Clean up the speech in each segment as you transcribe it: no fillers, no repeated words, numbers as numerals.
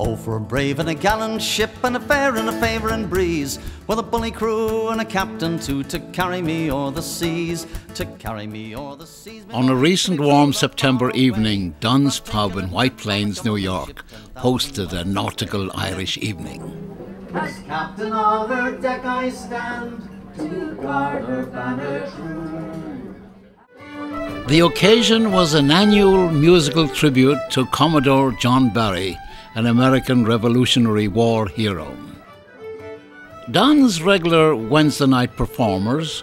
Oh, for a brave and a gallant ship and a fair and a favouring breeze, with a bully crew and a captain too, to carry me o'er the seas, to carry me o'er the seas. On a recent warm September evening, Dunne's pub in White Plains, New York, hosted a Nautical Irish Evening. As captain of her deck I stand, to guard her banner true. The occasion was an annual musical tribute to Commodore John Barry, an American Revolutionary War hero. Dunne's regular Wednesday night performers,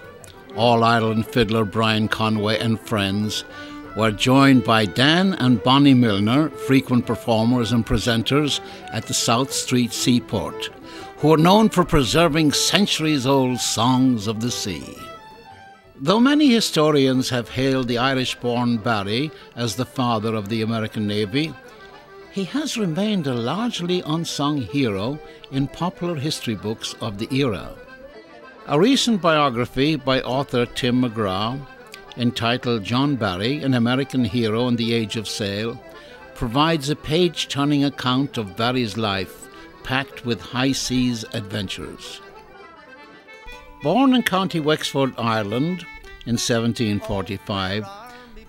All-Ireland fiddler Brian Conway and friends, were joined by Dan and Bonnie Milner, frequent performers and presenters at the South Street Seaport, who are known for preserving centuries-old songs of the sea. Though many historians have hailed the Irish-born Barry as the father of the American Navy, he has remained a largely unsung hero in popular history books of the era. A recent biography by author Tim McGraw, entitled John Barry, an American Hero in the Age of Sail, provides a page-turning account of Barry's life, packed with high seas adventures. Born in County Wexford, Ireland in 1745,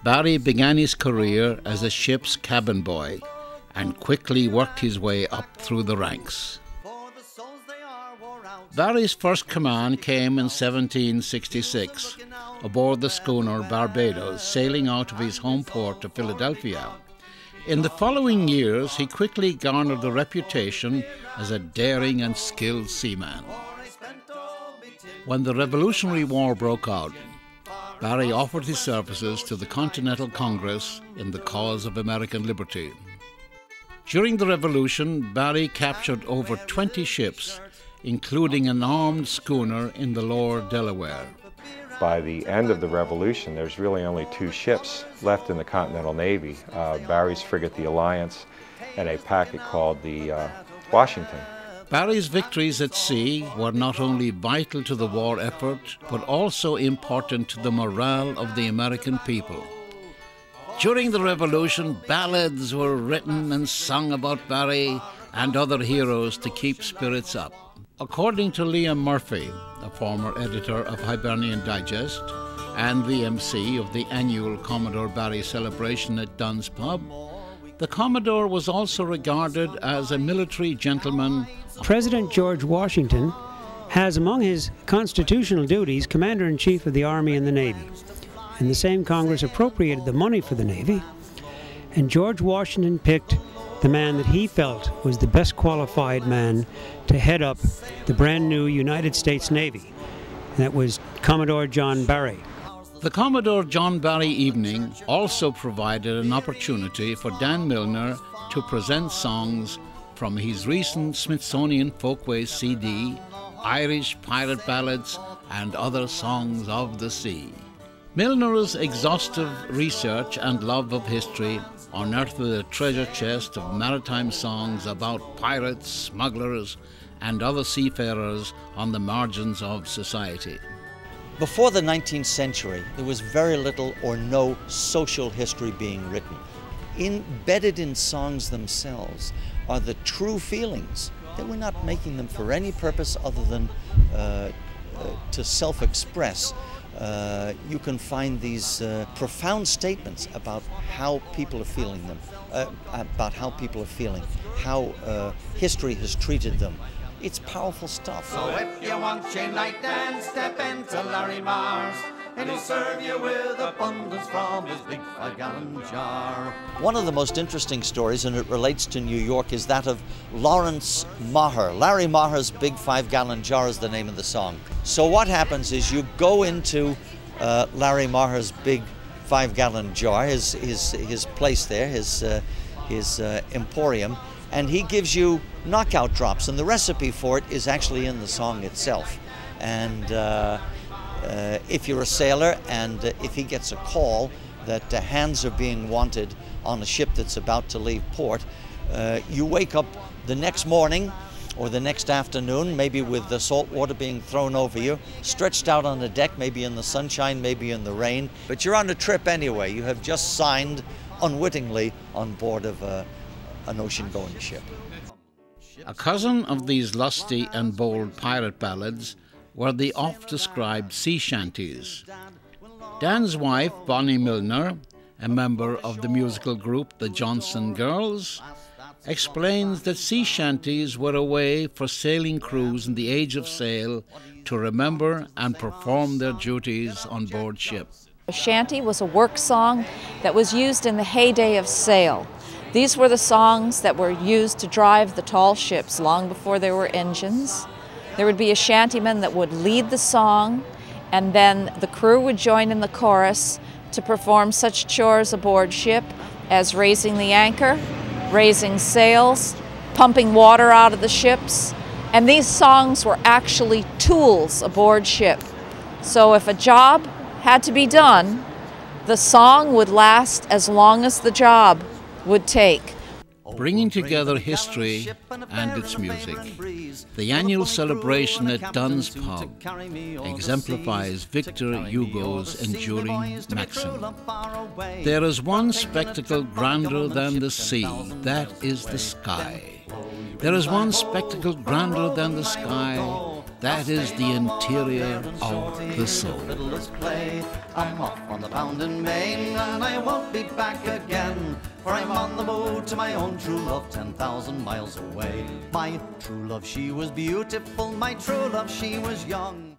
Barry began his career as a ship's cabin boy and quickly worked his way up through the ranks. Barry's first command came in 1766 aboard the schooner Barbados, sailing out of his home port of Philadelphia. In the following years, he quickly garnered a reputation as a daring and skilled seaman. When the Revolutionary War broke out, Barry offered his services to the Continental Congress in the cause of American liberty. During the Revolution, Barry captured over 20 ships, including an armed schooner in the lower Delaware. By the end of the Revolution, there's really only 2 ships left in the Continental Navy, Barry's frigate, the Alliance, and a packet called the Washington. Barry's victories at sea were not only vital to the war effort, but also important to the morale of the American people. During the Revolution, ballads were written and sung about Barry and other heroes to keep spirits up. According to Liam Murphy, a former editor of Hibernian Digest and the MC of the annual Commodore Barry celebration at Dunne's pub, the Commodore was also regarded as a military gentleman. President George Washington has among his constitutional duties Commander-in-Chief of the Army and the Navy. And the same Congress appropriated the money for the Navy, and George Washington picked the man that he felt was the best qualified man to head up the brand new United States Navy. And that was Commodore John Barry. The Commodore John Barry Evening also provided an opportunity for Dan Milner to present songs from his recent Smithsonian Folkways CD, Irish Pirate Ballads and Other Songs of the Sea. Milner's exhaustive research and love of history unearthed a treasure chest of maritime songs about pirates, smugglers, and other seafarers on the margins of society. Before the 19th century, there was very little or no social history being written. Embedded in songs themselves are the true feelings. They were not making them for any purpose other than to self-express. You can find these profound statements about how people are feeling them, how history has treated them. It's powerful stuff. So if you want your night dance, step into Larry Marr's, and he'll serve you with abundance from his big 5-gallon jar. One of the most interesting stories, and it relates to New York, is that of Lawrence Maher. Larry Maher's big 5-gallon jar is the name of the song. So what happens is you go into Larry Maher's big 5-gallon jar, his place there, his emporium, and he gives you knockout drops, and the recipe for it is actually in the song itself. And if you're a sailor and if he gets a call that hands are being wanted on a ship that's about to leave port, you wake up the next morning or the next afternoon, maybe with the salt water being thrown over you, stretched out on the deck, maybe in the sunshine, maybe in the rain, but you're on a trip anyway. You have just signed unwittingly on board of an ocean-going ship. A cousin of these lusty and bold pirate ballads were the oft-described sea shanties. Dan's wife, Bonnie Milner, a member of the musical group the Johnson Girls, explains that sea shanties were a way for sailing crews in the age of sail to remember and perform their duties on board ship. A shanty was a work song that was used in the heyday of sail. These were the songs that were used to drive the tall ships long before there were engines. There would be a shantyman that would lead the song, and then the crew would join in the chorus to perform such chores aboard ship as raising the anchor, raising sails, pumping water out of the ships, and these songs were actually tools aboard ship. So if a job had to be done, the song would last as long as the job would take. Bringing together history and its music, the annual celebration at Dunne's pub exemplifies Victor Hugo's enduring maxim: "There is one spectacle grander than the sea, that is the sky. There is one spectacle grander than the sky, that is the interior of the soul." I'm off on the pounding main, and I won't be back again, for I'm on the move to my own true love 10,000 miles away. My true love, she was beautiful, my true love, she was young.